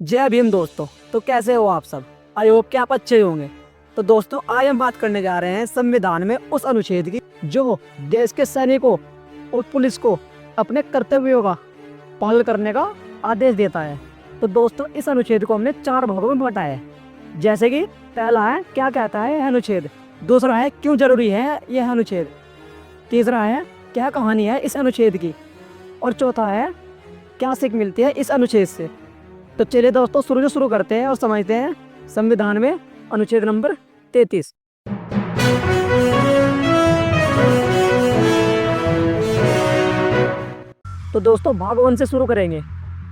जय भीम दोस्तों। तो कैसे हो आप सब? आई होप कि आप अच्छे होंगे। तो दोस्तों, आज हम बात करने जा रहे हैं संविधान में उस अनुच्छेद की जो देश के सैनिकों और पुलिस को अपने कर्तव्यों का पालन करने का आदेश देता है। तो दोस्तों, इस अनुच्छेद को हमने 4 भागों में बांटा है। जैसे कि पहला है क्या कहता है यह अनुच्छेद, दूसरा है क्यों जरूरी है यह अनुच्छेद, तीसरा है क्या कहानी है इस अनुच्छेद की, और चौथा है क्या सीख मिलती है इस अनुच्छेद से। तो चलिए दोस्तों, शुरू करते हैं और समझते हैं संविधान में अनुच्छेद नंबर 33। तो दोस्तों, भाग 1 से शुरू करेंगे।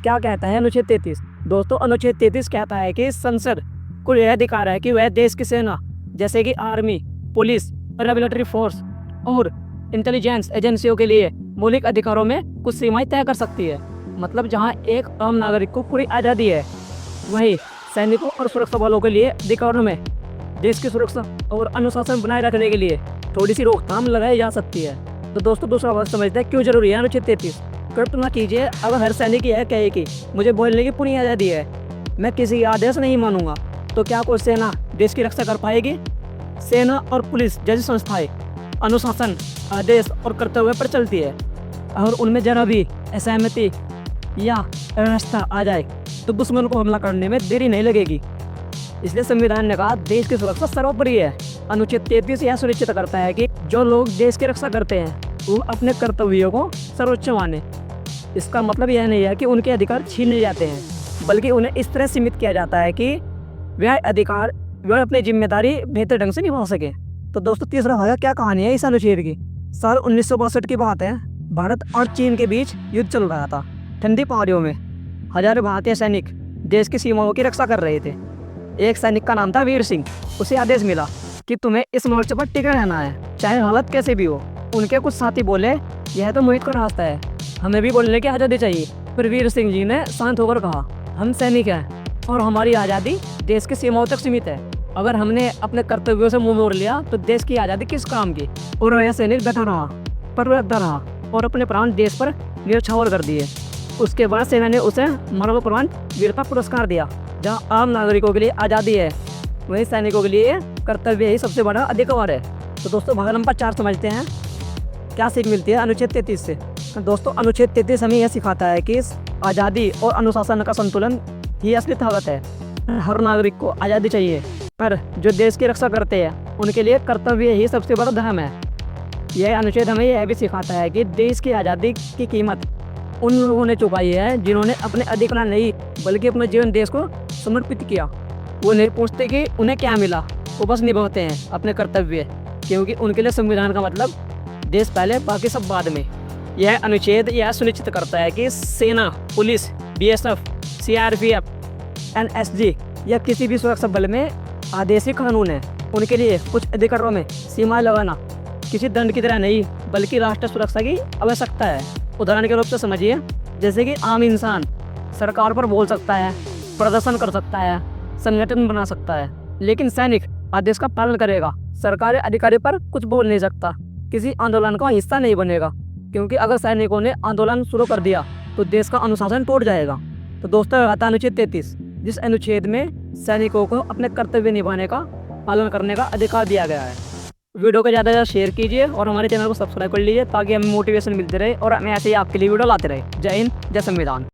क्या कहता है अनुच्छेद 33? दोस्तों, अनुच्छेद 33 कहता है कि संसद को यह अधिकार है कि वह देश की सेना जैसे कि आर्मी, पुलिस, पैरामिलिट्री फोर्स और इंटेलिजेंस एजेंसियों के लिए मौलिक अधिकारों में कुछ सीमाएं तय कर सकती है। मतलब जहां एक आम नागरिक को पूरी आज़ादी है, वहीं सैनिकों और सुरक्षा बलों के लिए अधिकारों में देश की सुरक्षा और अनुशासन बनाए रखने के लिए थोड़ी सी रोकथाम लगाई जा सकती है। तो दोस्तों, दूसरा वर्ग समझते हैं क्यों जरूरी है अनुच्छेद 33। कल्पना कीजिए, अगर हर सैनिक यह कहे कि मुझे बोलने की पूरी आज़ादी है, मैं किसी आदेश नहीं मानूंगा, तो क्या कोई सेना देश की रक्षा कर पाएगी? सेना और पुलिस जैसी संस्थाएं अनुशासन, आदेश और कर्तव्य पर चलती है, और उनमें जरा भी असहमति या अव्यवस्था आ जाए तो दुश्मन को हमला करने में देरी नहीं लगेगी। इसलिए संविधान ने कहा देश की सुरक्षा सर्वोपरि है। अनुच्छेद 33 यह सुनिश्चित करता है कि जो लोग देश की रक्षा करते हैं वो अपने कर्तव्यों को सर्वोच्च माने। इसका मतलब यह नहीं है कि उनके अधिकार छीने जाते हैं, बल्कि उन्हें इस तरह सीमित किया जाता है कि वह अपनी जिम्मेदारी बेहतर ढंग से निभा सके। तो दोस्तों, तीसरा भाग क्या कहानी है इस अनुच्छेद की। साल 1962 की बात है। भारत और चीन के बीच युद्ध चल रहा था। ठंडी पहाड़ियों में हजारों भारतीय सैनिक देश की सीमाओं की रक्षा कर रहे थे। एक सैनिक का नाम था वीर सिंह। उसे आदेश मिला कि तुम्हें इस मोर्चे पर टिके रहना है, चाहे हालत कैसे भी हो। उनके कुछ साथी बोले, यह तो मोहित का रास्ता है, हमें भी बोलने की आज़ादी चाहिए। फिर वीर सिंह जी ने शांत होकर कहा, हम सैनिक हैं और हमारी आज़ादी देश की सीमाओं तक सीमित है। अगर हमने अपने कर्तव्यों से मुंह मोड़ लिया तो देश की आज़ादी किस काम की। और वह सैनिक बैठा रहा, पर रहा और अपने प्राण देश पर न्यौछावर कर दिए। उसके बाद सेना ने उसे मरणोपरांत वीरता पुरस्कार दिया। जहां आम नागरिकों के लिए आज़ादी है, वहीं सैनिकों के लिए कर्तव्य ही सबसे बड़ा अधिकार है। तो दोस्तों, भाग नंबर 4 समझते हैं क्या सीख मिलती है अनुच्छेद 33 से। तो दोस्तों, अनुच्छेद 33 हमें यह सिखाता है कि आज़ादी और अनुशासन का संतुलन ही असली ताकत है। हर नागरिक को आज़ादी चाहिए, पर जो देश की रक्षा करते हैं उनके लिए कर्तव्य ही सबसे बड़ा धर्म है। यह अनुच्छेद हमें यह भी सिखाता है कि देश की आज़ादी की कीमत उन लोगों ने चुकाई है जिन्होंने अपने अधिकार नहीं बल्कि अपना जीवन देश को समर्पित किया। वो नहीं पूछते कि उन्हें क्या मिला, वो बस निभाते हैं अपने कर्तव्य, क्योंकि उनके लिए संविधान का मतलब देश पहले बाकी सब बाद में। यह अनुच्छेद यह सुनिश्चित करता है कि सेना, पुलिस, BSF, CRPF, NSG या किसी भी सुरक्षा बल में आदेशी कानून है। उनके लिए कुछ अधिकारों में सीमाएं लगाना किसी दंड की तरह नहीं बल्कि राष्ट्रीय सुरक्षा की आवश्यकता है। उदाहरण के रूप से समझिए, जैसे कि आम इंसान सरकार पर बोल सकता है, प्रदर्शन कर सकता है, संगठन बना सकता है, लेकिन सैनिक आदेश का पालन करेगा। सरकारी अधिकारी पर कुछ बोल नहीं सकता, किसी आंदोलन का हिस्सा नहीं बनेगा, क्योंकि अगर सैनिकों ने आंदोलन शुरू कर दिया तो देश का अनुशासन टूट जाएगा। तो दोस्तों, आता अनुच्छेद 33, जिस अनुच्छेद में सैनिकों को अपने कर्तव्य निभाने का पालन करने का अधिकार दिया गया है। वीडियो को ज़्यादा से ज़्यादा शेयर कीजिए और हमारे चैनल को सब्सक्राइब कर लीजिए, ताकि हमें मोटिवेशन मिलते रहे और हमें ऐसे ही आपके लिए वीडियो लाते रहे। जय हिंद, जय संविधान।